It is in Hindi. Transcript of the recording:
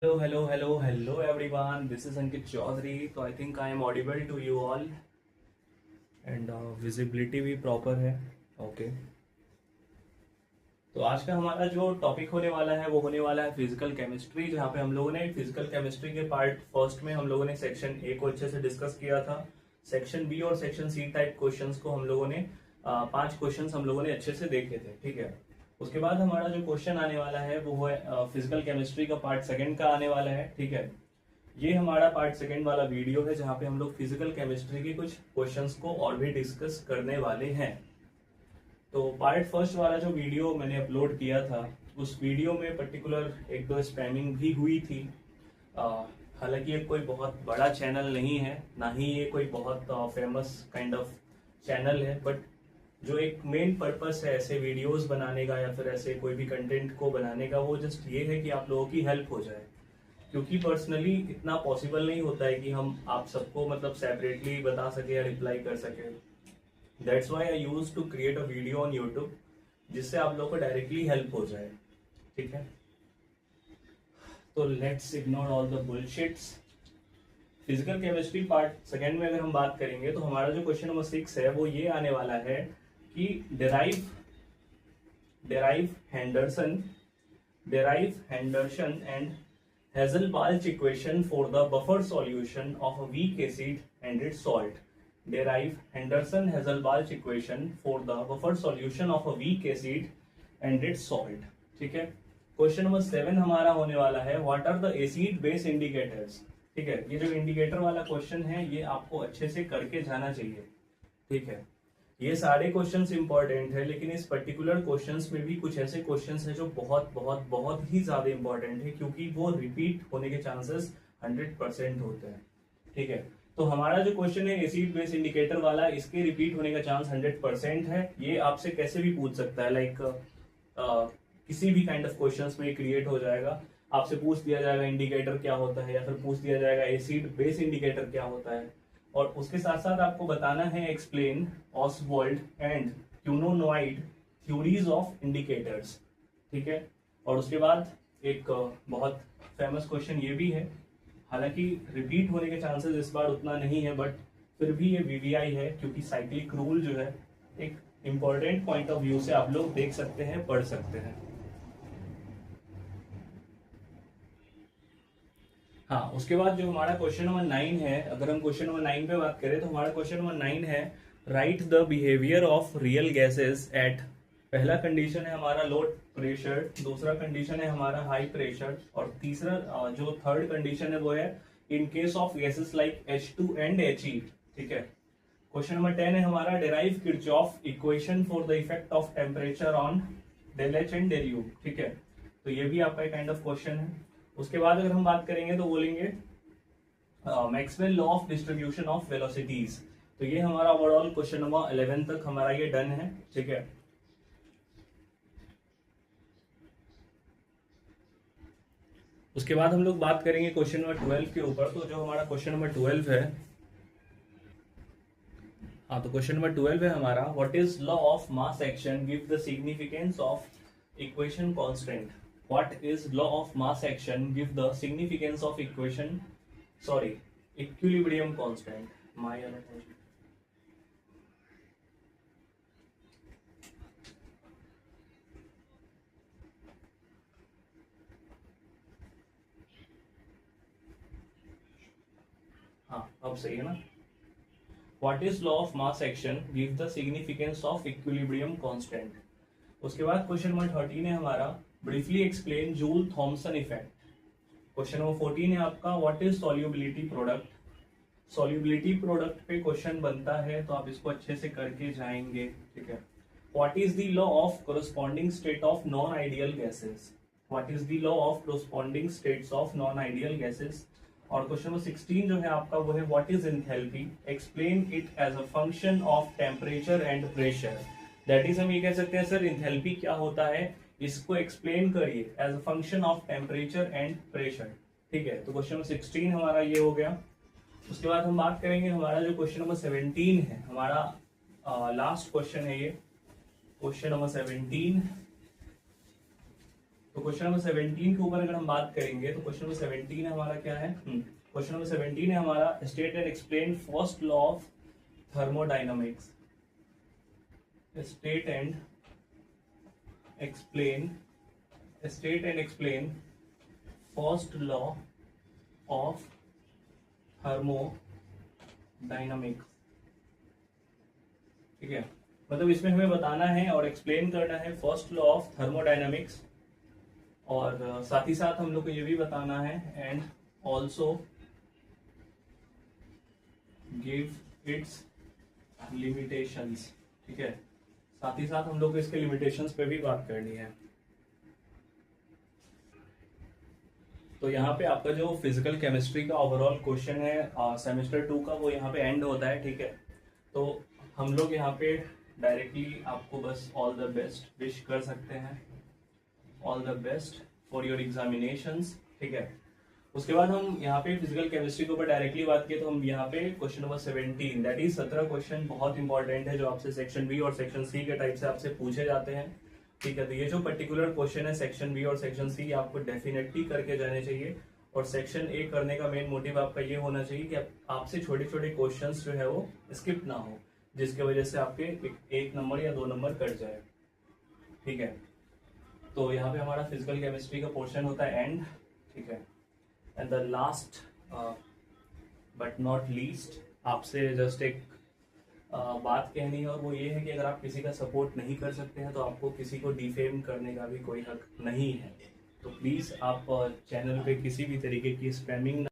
Hello everyone. This is Ankit Chaudhary. तो I think I am audible to you all and visibility भी proper है. Okay. तो आज का हमारा जो टॉपिक होने वाला है वो होने वाला है फिजिकल केमिस्ट्री, जहाँ पे हम लोगों ने फिजिकल केमिस्ट्री के पार्ट फर्स्ट में हम लोगों ने सेक्शन ए को अच्छे से डिस्कस किया था. सेक्शन बी और सेक्शन सी टाइप क्वेश्चंस को हम लोगों ने 5 क्वेश्चंस हम लोगों ने अच्छे से देखे थे. ठीक है. उसके बाद हमारा जो क्वेश्चन आने वाला है वो है फिजिकल केमिस्ट्री का पार्ट सेकंड का आने वाला है. ठीक है. ये हमारा पार्ट सेकंड वाला वीडियो है जहाँ पे हम लोग फिजिकल केमिस्ट्री के कुछ क्वेश्चंस को और भी डिस्कस करने वाले हैं. तो पार्ट फर्स्ट वाला जो वीडियो मैंने अपलोड किया था उस वीडियो में पर्टिकुलर एक दो स्पैमिंग भी हुई थी. हालांकि ये कोई बहुत बड़ा चैनल नहीं है, ना ही ये कोई बहुत फेमस काइंड ऑफ चैनल है, बट जो एक मेन पर्पस है ऐसे वीडियोस बनाने का या फिर ऐसे कोई भी कंटेंट को बनाने का, वो जस्ट ये है कि आप लोगों की हेल्प हो जाए. क्योंकि पर्सनली इतना पॉसिबल नहीं होता है कि हम आप सबको मतलब सेपरेटली बता सके या रिप्लाई कर सके. That's why I use to create a video on YouTube जिससे आप लोगों को डायरेक्टली हेल्प हो जाए. ठीक है. तो let's ignore all the bullshits. Physical chemistry part second में अगर हम बात करेंगे तो हमारा जो क्वेश्चन नंबर 6 है वो ये आने वाला है कि derive Henderson and Hazel-Balch equation for the buffer solution of a weak acid and its salt. Derive Henderson-Hazel-Balch equation for the buffer solution of a weak acid and its salt. ठीक है. क्वेश्चन नंबर 7 हमारा होने वाला है what are the acid base indicators. ठीक है. ये जो इंडिकेटर वाला क्वेश्चन है ये आपको अच्छे से करके जाना चाहिए. ठीक है. ये सारे क्वेश्चंस इंपॉर्टेंट है, लेकिन इस पर्टिकुलर क्वेश्चंस में भी कुछ ऐसे क्वेश्चंस हैं जो बहुत बहुत बहुत ही ज्यादा इंपॉर्टेंट है, क्योंकि वो रिपीट होने के चांसेस 100% होते हैं. ठीक है. तो हमारा जो क्वेश्चन है एसिड बेस इंडिकेटर वाला, इसके रिपीट होने का चांस 100% है. ये आपसे कैसे भी पूछ सकता है, लाइक किसी भी काइंड ऑफ क्वेश्चंस में क्रिएट हो जाएगा. आपसे पूछ दिया जाएगा इंडिकेटर क्या होता है, या फिर पूछ दिया जाएगा एसिड बेस इंडिकेटर क्या होता है, और उसके साथ साथ आपको बताना है explain Ostwald and quinonoid theories of indicators. ठीक है. और उसके बाद एक बहुत फेमस क्वेश्चन ये भी है, हालांकि रिपीट होने के चांसेस इस बार उतना नहीं है, बट फिर भी ये वीवीआई है, क्योंकि साइक्लिक रूल जो है एक इंपॉर्टेंट पॉइंट ऑफ व्यू से आप लोग देख सकते हैं, पढ़ सकते हैं. हाँ. उसके बाद जो हमारा क्वेश्चन नंबर 9 है, अगर हम क्वेश्चन नंबर 9 पे बात करें तो हमारा क्वेश्चन नंबर 9 है right the behaviour of real gases at. पहला कंडीशन है हमारा लो प्रेशर, दूसरा कंडीशन है हमारा हाई प्रेशर, और तीसरा जो थर्ड कंडीशन है वो है in case of gases like H2 and He. ठीक है. क्वेश्चन नंबर 10 है हमारा derive Kirchhoff equation for the effect of temperature on del H and del U. ठीक है. तो ये भी आपका एक काइंड ऑफ क्वेश्चन है. उसके बाद अगर हम बात करेंगे तो बोलेंगे Maxwell law of distribution of velocities. तो ये हमारा ओवरऑल क्वेश्चन नंबर 11 तक हमारा ये डन है. ठीक है. उसके बाद हम लोग बात करेंगे क्वेश्चन नंबर 12 के ऊपर. तो जो हमारा क्वेश्चन नंबर 12 है, हाँ, तो क्वेश्चन नंबर 12 है हमारा what is law of mass action give the significance of equation constant. What is law of mass action give the significance of equilibrium constant. My apology. हाँ, अब सही है ना. What is law of mass action give the significance of equilibrium constant. उसके बाद क्वेश्चन नंबर 13 है हमारा briefly explain Joule Thomson effect. Question number 14 है आपका what is solubility product. Solubility product पे क्वेश्चन बनता है, तो आप इसको अच्छे से करके जाएंगे. ठीक है. What is the law of corresponding state of non ideal gases. What is the law of corresponding states of non ideal gases. और क्वेश्चन नंबर 16 जो है आपका वो है what is enthalpy, explain it as a function of temperature and pressure. That is हम ये कह सकते हैं सर एंथैल्पी क्या होता है, इसको एक्सप्लेन करिए as a function of temperature and pressure. ठीक है. तो क्वेश्चन नंबर 16 हमारा ये हो गया. उसके बाद हम बात करेंगे हमारा जो क्वेश्चन नंबर 17 है, हमारा लास्ट क्वेश्चन है ये क्वेश्चन नंबर 17. तो क्वेश्चन नंबर 17 के ऊपर अगर हम बात करेंगे तो क्वेश्चन नंबर 17 हमारा क्या है, क्वेश्चन नंबर 17 है हमारा state and explain first law of thermodynamics. State and explain first law of thermodynamics. ठीक है, मतलब इसमें हमें बताना है और एक्सप्लेन करना है फर्स्ट लॉ ऑफ थर्मोडायनामिक्स, और साथ ही साथ हम लोग को ये भी बताना है and also give its limitations. ठीक है, साथ ही साथ हम लोग को इसके लिमिटेशंस पे भी बात करनी है। तो यहाँ पे आपका जो फिजिकल केमिस्ट्री का ओवरऑल क्वेश्चन है सेमेस्टर 2 का, वो यहाँ पे एंड होता है। ठीक है, तो हम लोग यहाँ पे डायरेक्टली आपको बस ऑल द बेस्ट विश कर सकते हैं, all the best for your examinations. ठीक है, उसके बाद हम यहाँ पे फिजिकल केमिस्ट्री के ऊपर डायरेक्टली बात किए तो हम यहाँ पे question number 17 that is 17 question बहुत इंपॉर्टेंट है जो आपसे सेक्शन बी और सेक्शन सी के टाइप से आपसे पूछे जाते हैं। ठीक है, तो ये जो पर्टिकुलर क्वेश्चन है सेक्शन बी और सेक्शन सी आपको डेफिनेटली करके जाने चाहिए, और सेक्शन ए करने का मेन मोटिव आपका ये होना चाहिए कि आपसे छोटे छोटे क्वेश्चन जो है वो स्किप ना हो, जिसकी वजह से आपके एक नंबर या 2 नंबर कट जाए। ठीक है, तो यहाँ पे हमारा फिजिकल केमिस्ट्री का पोर्शन होता है एंड। ठीक है, and the last but not least आपसे जस्ट एक बात कहनी है, और वो ये है कि अगर आप किसी का सपोर्ट नहीं कर सकते हैं तो आपको किसी को डिफेम करने का भी कोई हक नहीं है। तो प्लीज़ आप चैनल पे किसी भी तरीके की स्पैमिंग